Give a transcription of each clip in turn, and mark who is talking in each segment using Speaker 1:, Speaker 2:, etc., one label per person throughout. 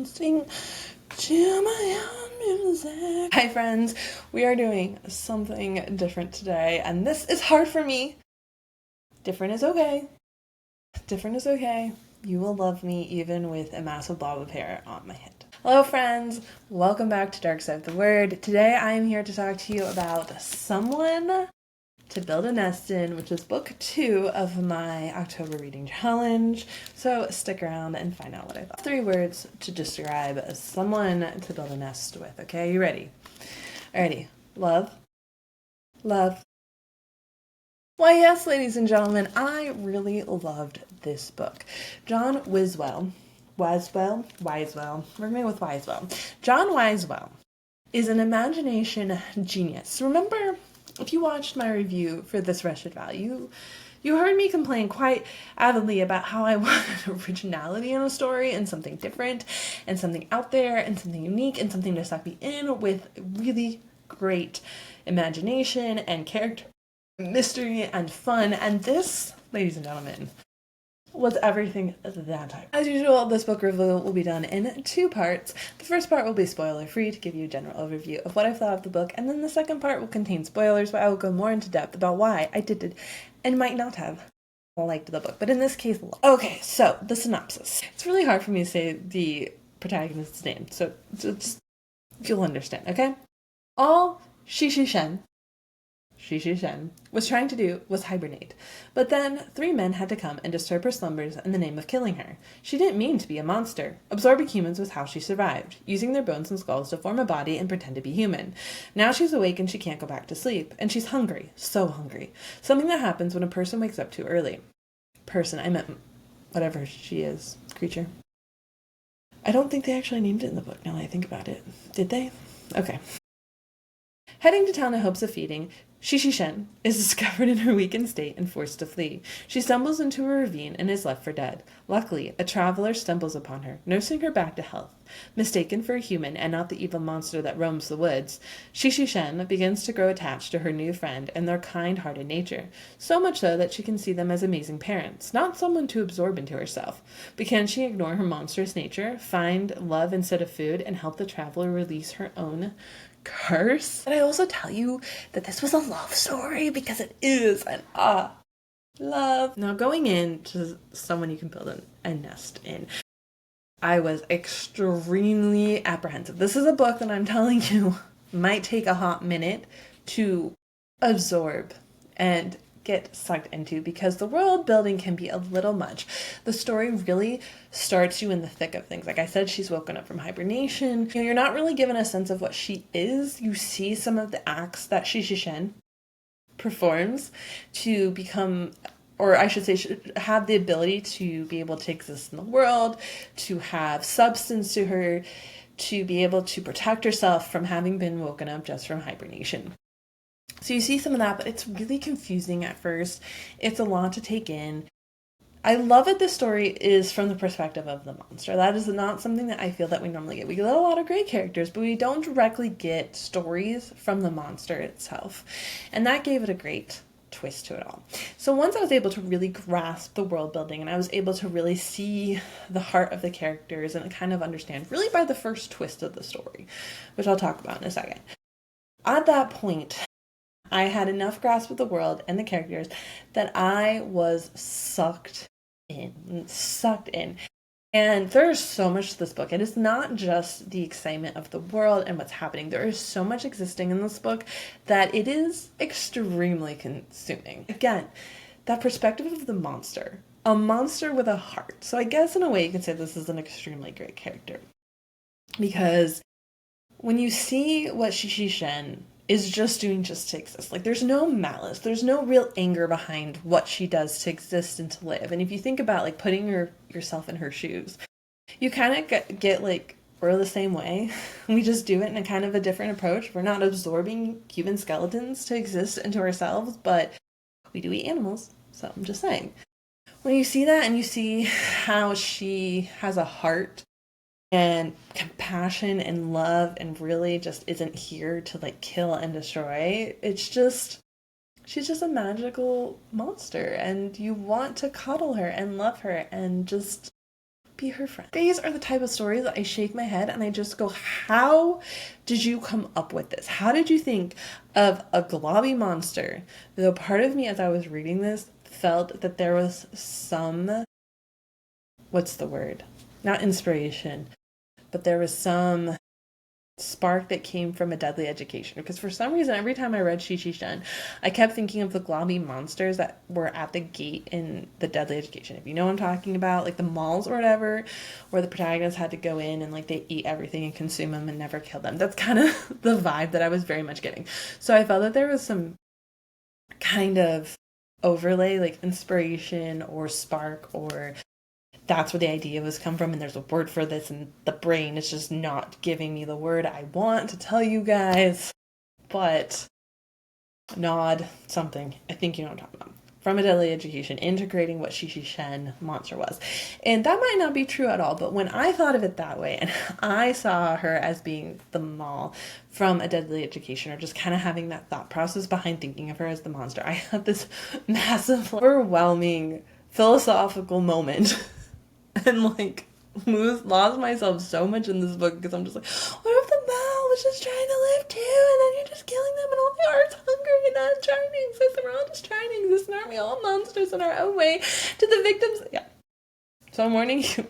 Speaker 1: Sing to my own music. Hi friends, we are doing something different today, and this is hard for me. Different is okay. Different is okay. You will love me even with a massive blob of hair on my head. Hello friends, welcome back to Dark Side of the Word. Today I am here to talk to you about Someone to Build a Nest In, which is book 2 of my October reading challenge. So stick around and find out what I thought. 3 words to describe someone to build a nest with, okay? You ready? Alrighty. Love. Love. Why yes, ladies and gentlemen, I really loved this book. John Wiswell. We're going with Wiswell. John Wiswell is an imagination genius. Remember, if you watched my review for This Wretched Value, you heard me complain quite avidly about how I wanted originality in a story and something different and something out there and something unique and something to suck me in with really great imagination and character, mystery and fun. And this, ladies and gentlemen, was everything that type. As usual, this book review will be done in 2 parts. The first part will be spoiler-free to give you a general overview of what I thought of the book, and then the second part will contain spoilers where I will go more into depth about why I did and might not have liked the book, but in this case, okay, so the synopsis. It's really hard for me to say the protagonist's name, so just you'll understand, okay? All Shesheshen was trying to do was hibernate. But then 3 men had to come and disturb her slumbers in the name of killing her. She didn't mean to be a monster. Absorbing humans was how she survived, using their bones and skulls to form a body and pretend to be human. Now she's awake and she can't go back to sleep. And she's hungry. So hungry. Something that happens when a person wakes up too early. Person, I meant whatever she is. Creature. I don't think they actually named it in the book now that I think about it. Did they? Okay. Heading to town in hopes of feeding, Shesheshen is discovered in her weakened state and forced to flee. She stumbles into a ravine and is left for dead. Luckily, a traveler stumbles upon her, nursing her back to health. Mistaken for a human and not the evil monster that roams the woods, Shesheshen begins to grow attached to her new friend and their kind-hearted nature, so much so that she can see them as amazing parents, not someone to absorb into herself. But can she ignore her monstrous nature, find love instead of food, and help the traveler release her own curse? Did I also tell you that this was a love story? Because it is, and love. Now, going into Someone You Can Build a Nest In, I was extremely apprehensive. This is a book that I'm telling you might take a hot minute to absorb and get sucked into, because the world building can be a little much. The story really starts you in the thick of things. Like I said, she's woken up from hibernation. You're not really given a sense of what she is. You see some of the acts that Shesheshen performs to become, or I should say, have the ability to be able to exist in the world, to have substance to her, to be able to protect herself from having been woken up just from hibernation. So you see some of that, but it's really confusing at first. It's a lot to take in. I love that this story is from the perspective of the monster. That is not something that I feel that we normally get. We get a lot of great characters, but we don't directly get stories from the monster itself. And that gave it a great twist to it all. So once I was able to really grasp the world building and I was able to really see the heart of the characters and kind of understand really by the first twist of the story, which I'll talk about in a second. At that point, I had enough grasp of the world and the characters that I was sucked in. And there's so much to this book. It is not just the excitement of the world and what's happening. There is so much existing in this book that it is extremely consuming. Again, that perspective of the monster. A monster with a heart. So I guess in a way you can say this is an extremely great character. Because when you see what Shesheshen is just doing just to exist. Like, there's no malice. There's no real anger behind what she does to exist and to live. And if you think about, like, putting yourself in her shoes, you kind of get like, we're the same way. We just do it in a kind of a different approach. We're not absorbing human skeletons to exist into ourselves, but we do eat animals. So I'm just saying. When you see that and you see how she has a heart and compassion and love and really just isn't here to like kill and destroy, it's just, she's just a magical monster and you want to cuddle her and love her and just be her friend. These are the type of stories that I shake my head and I just go, how did you come up with this? How did you think of a globby monster? Though part of me, as I was reading this, felt that there was some, what's the word? Not inspiration, but there was some spark that came from A Deadly Education, because for some reason every time I read Shesheshen I kept thinking of the globby monsters that were at the gate in The Deadly Education. If you know what I'm talking about, like the malls or whatever, where the protagonists had to go in and like they eat everything and consume them and never kill them. That's kind of the vibe that I was very much getting. So I felt that there was some kind of overlay, like inspiration or spark, or that's where the idea was come from, and there's a word for this, and the brain is just not giving me the word I want to tell you guys, but nod something. I think you know what I'm talking about. From A Deadly Education, integrating what Shesheshen monster was. And that might not be true at all, but when I thought of it that way, and I saw her as being the Maul from A Deadly Education, or just kind of having that thought process behind thinking of her as the monster, I had this massive, overwhelming philosophical moment and like lost myself so much in this book, because I'm just like, what if the Mal was just trying to live too, and then you're just killing them and all they are is hungry and not trying to exist, and we're all just trying to exist, and aren't we all monsters in our own way to the victims? Yeah. So I'm warning you,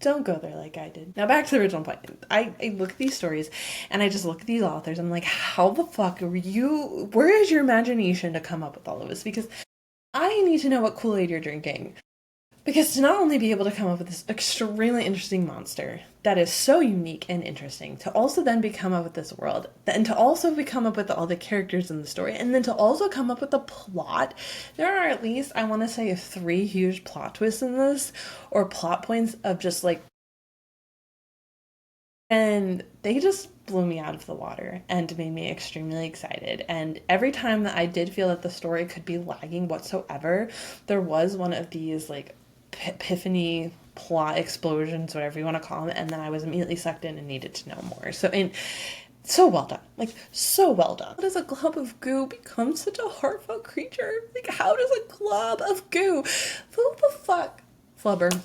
Speaker 1: don't go there like I did. Now back to the original point. I look at these stories and I just look at these authors and I'm like, how the fuck are you, where is your imagination to come up with all of this? Because I need to know what Kool-Aid you're drinking. Because to not only be able to come up with this extremely interesting monster that is so unique and interesting, to also then come up with this world, and to also come up with all the characters in the story, and then to also come up with a plot. There are at least, I want to say, 3 huge plot twists in this, or plot points of just like, and they just blew me out of the water and made me extremely excited. And every time that I did feel that the story could be lagging whatsoever, there was one of these like epiphany plot explosions, whatever you want to call them, and then I was immediately sucked in and needed to know more. So well done. Like, so well done. How does a glob of goo become such a heartfelt creature? Like, how does a glob of goo? Who the fuck? Flubber.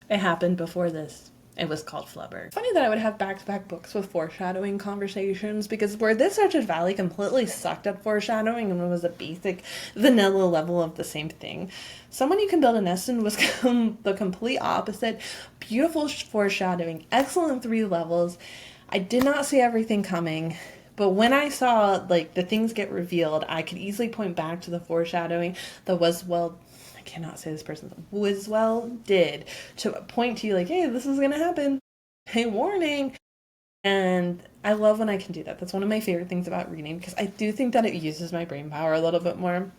Speaker 1: It happened before this. It was called Flubber. Funny that I would have back-to-back books with foreshadowing conversations, because where this Wretched Valley completely sucked at foreshadowing and was a basic vanilla level of the same thing, Someone You Can Build a Nest In was the complete opposite. Beautiful foreshadowing, excellent 3 levels. I did not see everything coming, but when I saw like the things get revealed, I could easily point back to the foreshadowing that Wiswell, I cannot say this person's Wiswell did, to point to you like, hey, this is gonna happen, hey, warning. And I love when I can do that. That's one of my favorite things about reading, because I do think that it uses my brain power a little bit more,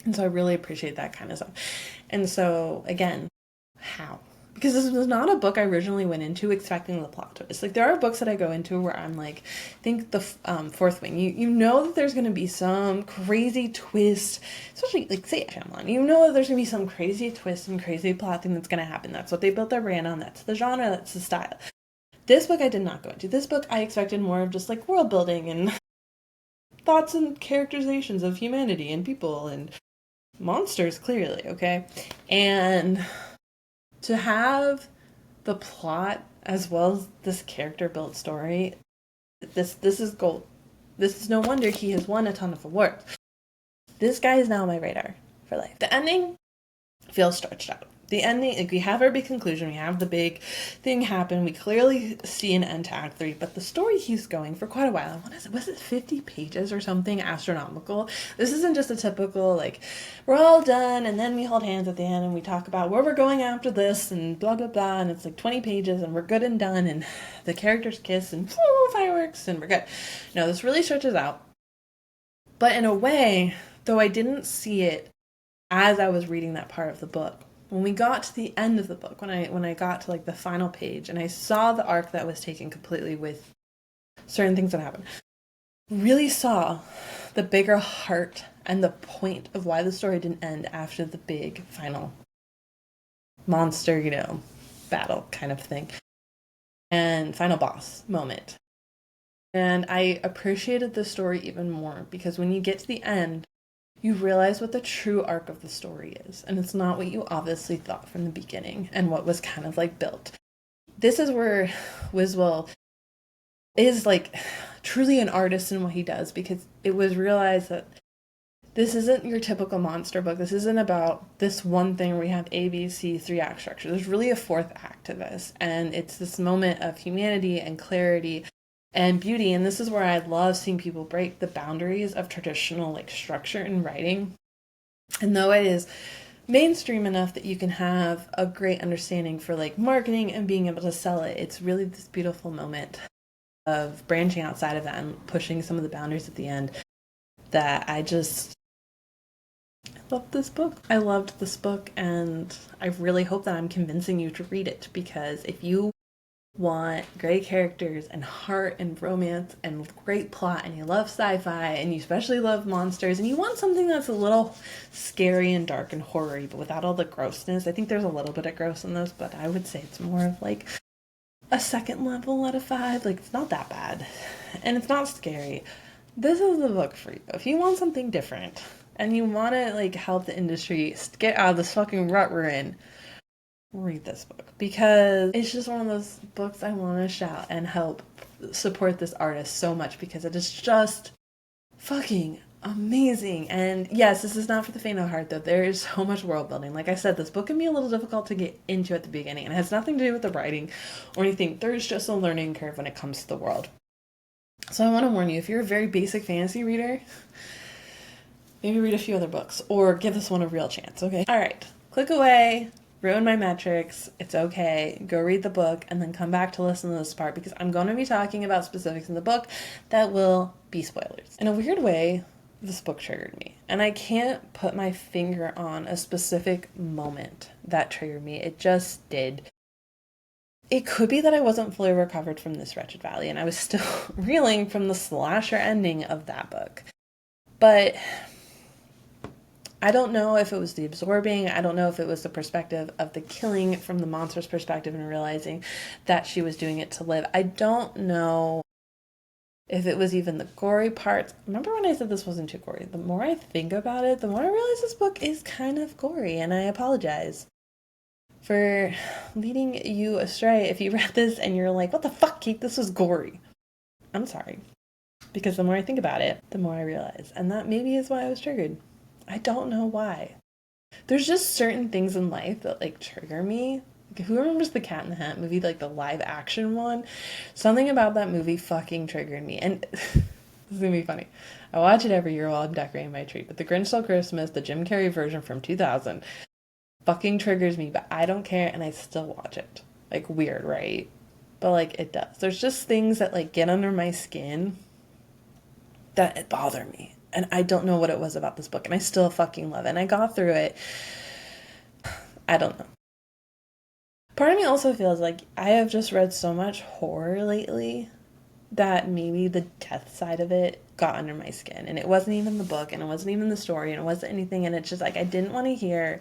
Speaker 1: and so I really appreciate that kind of stuff. And so again, how? Because this was not a book I originally went into expecting the plot twist. Like, there are books that I go into where I'm like, think the Fourth Wing. You know that there's going to be some crazy twist, especially like, say, Shyamalan. You know that there's going to be some crazy twist, some crazy plot thing that's going to happen. That's what they built their brand on. That's the genre. That's the style. This book I did not go into. This book I expected more of just like world building and thoughts and characterizations of humanity and people and monsters, clearly, okay? And to have the plot as well as this character built story, this is gold. This is no wonder he has won a ton of awards. This guy is now on my radar for life. The ending feels stretched out. The ending, like, we have our big conclusion, we have the big thing happen, we clearly see an end to Act 3, but the story keeps going for quite a while. Was it 50 pages or something astronomical? This isn't just a typical, like, we're all done, and then we hold hands at the end, and we talk about where we're going after this, and blah, blah, blah, and it's like 20 pages, and we're good and done, and the characters kiss, and fireworks, and we're good. No, this really stretches out. But in a way, though I didn't see it as I was reading that part of the book, when we got to the end of the book, when I got to like the final page and I saw the arc that was taken completely with certain things that happened, really saw the bigger heart and the point of why the story didn't end after the big final monster, battle kind of thing and final boss moment. And I appreciated the story even more, because when you get to the end, you realize what the true arc of the story is. And it's not what you obviously thought from the beginning and what was kind of like built. This is where Wiswell is like truly an artist in what he does, because it was realized that this isn't your typical monster book. This isn't about this one thing where we have A, B, C, 3-act structure. There's really a fourth act to this. And it's this moment of humanity and clarity and beauty. And this is where I love seeing people break the boundaries of traditional like structure in writing. And though it is mainstream enough that you can have a great understanding for like marketing and being able to sell it, it's really this beautiful moment of branching outside of that and pushing some of the boundaries at the end that I loved this book. I loved this book, and I really hope that I'm convincing you to read it, because if you want great characters and heart and romance and great plot, and you love sci-fi and you especially love monsters, and you want something that's a little scary and dark and horror-y but without all the grossness. I think there's a little bit of gross in this, but I would say it's more of like a second level out of 5. Like, it's not that bad and it's not scary. This is the book for you. If you want something different and you want to like help the industry get out of this fucking rut we're in, read this book, because it's just one of those books I want to shout and help support this artist so much, because it is just fucking amazing. And yes, this is not for the faint of heart, though. There is so much world building. Like I said, this book can be a little difficult to get into at the beginning, and it has nothing to do with the writing or anything. There's just a learning curve when it comes to the world. So I want to warn you, if you're a very basic fantasy reader, maybe read a few other books or give this one a real chance, okay? All right, click away. Ruin my metrics. It's okay. Go read the book and then come back to listen to this part, because I'm going to be talking about specifics in the book that will be spoilers. In a weird way, this book triggered me, and I can't put my finger on a specific moment that triggered me. It just did. It could be that I wasn't fully recovered from this Wretched Valley and I was still reeling from the slasher ending of that book. But I don't know if it was the absorbing. I don't know if it was the perspective of the killing from the monster's perspective and realizing that she was doing it to live. I don't know if it was even the gory parts. Remember when I said this wasn't too gory? The more I think about it, the more I realize this book is kind of gory, and I apologize for leading you astray if you read this and you're like, what the fuck, Kate? This was gory. I'm sorry. Because the more I think about it, the more I realize. And that maybe is why I was triggered. I don't know why. There's just certain things in life that like trigger me. Like, who remembers the Cat in the Hat movie, like the live action one? Something about that movie fucking triggered me. And this is gonna be funny. I watch it every year while I'm decorating my tree. But The Grinch Stole Christmas, the Jim Carrey version from 2000, fucking triggers me. But I don't care, and I still watch it. Like, weird, right? But like, it does. There's just things that like get under my skin that bother me. And I don't know what it was about this book, and I still fucking love it. And I got through it. I don't know. Part of me also feels like I have just read so much horror lately that maybe the death side of it got under my skin. And it wasn't even the book, and it wasn't even the story, and it wasn't anything. And it's just like I didn't want to hear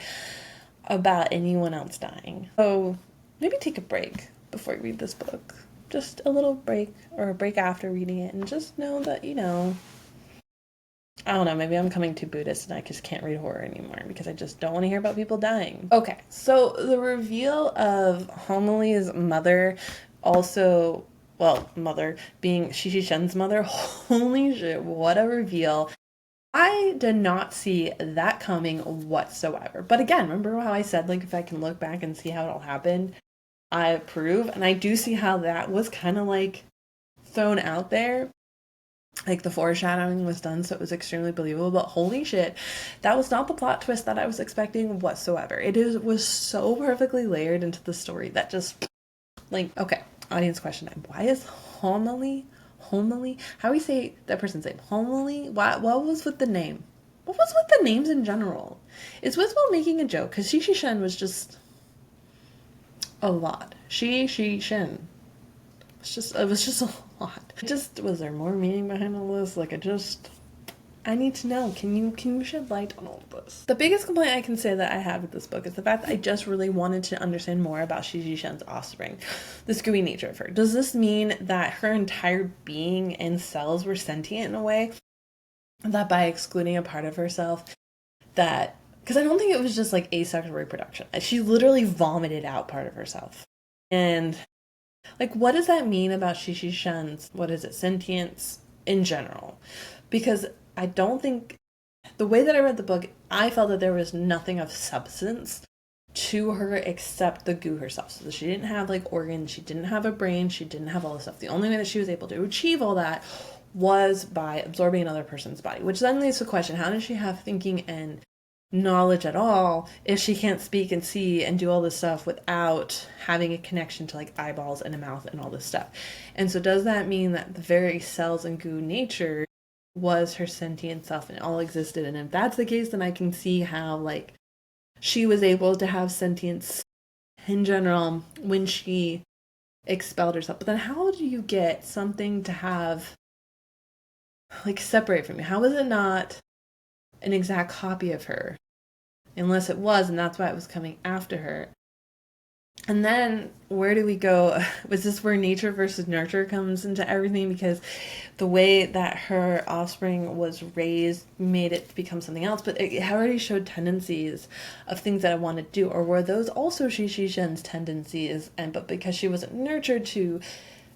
Speaker 1: about anyone else dying. So maybe take a break before you read this book. Just a little break, or a break after reading it, and just know that, you know, I don't know, maybe I'm coming too Buddhist and I just can't read horror anymore because I just don't want to hear about people dying. Okay, so the reveal of Homili's mother, also, well, mother being Shesheshen's mother, holy shit, what a reveal. I did not see that coming whatsoever. But again, remember how I said, like, if I can look back and see how it all happened, I approve. And I do see how that was kind of like thrown out there. Like, the foreshadowing was done, so it was extremely believable. But holy shit, that was not the plot twist that I was expecting whatsoever. Was so perfectly layered into the story that just, like, okay, audience question time. Why is Homily? How do we say that person's name? Homily? What was with the name? What was with the names in general? Is Wiswell making a joke? Because Shesheshen was just a lot. Shesheshen. It was just a lot. Was there more meaning behind all this? Like, I need to know. Can you shed light on all of this? The biggest complaint I can say that I have with this book is the fact that I just really wanted to understand more about Shesheshen's offspring, the screwy nature of her. Does this mean that her entire being and cells were sentient in a way? that by excluding a part of herself, that, because I don't think it was just like asexual reproduction. She literally vomited out part of herself. And like, what does that mean about Shesheshen's, what is it, sentience in general? Because I don't think, the way that I read the book, I felt that there was nothing of substance to her except the goo herself. So she didn't have like organs, she didn't have a brain, she didn't have all this stuff. The only way that she was able to achieve all that was by absorbing another person's body, which then leads to the question, how does she have thinking and knowledge at all if she can't speak and see and do all this stuff without having a connection to like eyeballs and a mouth and all this stuff? And so does that mean that the very cells and goo nature was her sentient self and it all existed? And if that's the case, then I can see how like she was able to have sentience in general when she expelled herself. But then how do you get something to have like separate from you? How is it not an exact copy of her? Unless it was, and that's why it was coming after her. And then where do we go? Was this where nature versus nurture comes into everything? Because the way that her offspring was raised made it become something else, but it already showed tendencies of things that I want to do. Or were those also Shesheshen's tendencies? But because she wasn't nurtured to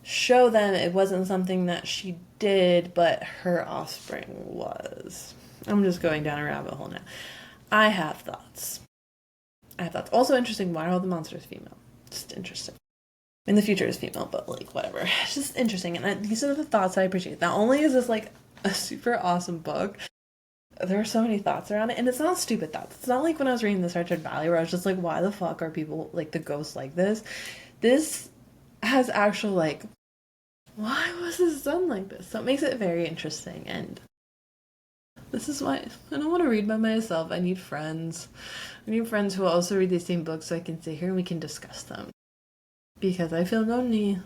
Speaker 1: show them, it wasn't something that she did, but her offspring was. I'm just going down a rabbit hole now. I have thoughts. Also interesting, why are all the monsters female? Just interesting. In the future is female, but like whatever. It's just interesting. And these are the thoughts I appreciate. Not only is this like a super awesome book, there are so many thoughts around it. And it's not stupid thoughts. It's not like when I was reading The Search Valley where I was just like, why the fuck are people like the ghosts like this? This has actual like, why was this done like this? So it makes it very interesting. And this is why I don't want to read by myself. I need friends. I need friends who also read these same books so I can sit here and we can discuss them. Because I feel lonely.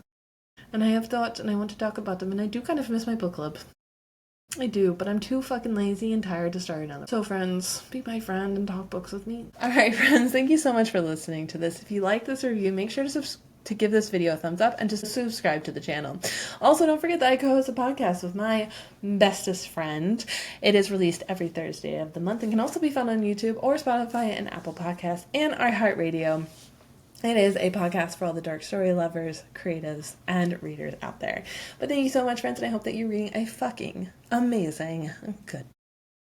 Speaker 1: And I have thoughts and I want to talk about them. And I do kind of miss my book club. I do, but I'm too fucking lazy and tired to start another. So friends, be my friend and talk books with me. Alright friends, thank you so much for listening to this. If you like this review, make sure to give this video a thumbs up and to subscribe to the channel. Also, don't forget that I co-host a podcast with my bestest friend. It is released every Thursday of the month and can also be found on YouTube or Spotify and Apple Podcasts and iHeartRadio. It is a podcast for all the dark story lovers, creatives, and readers out there. But thank you so much, friends, and I hope that you're reading a fucking amazing good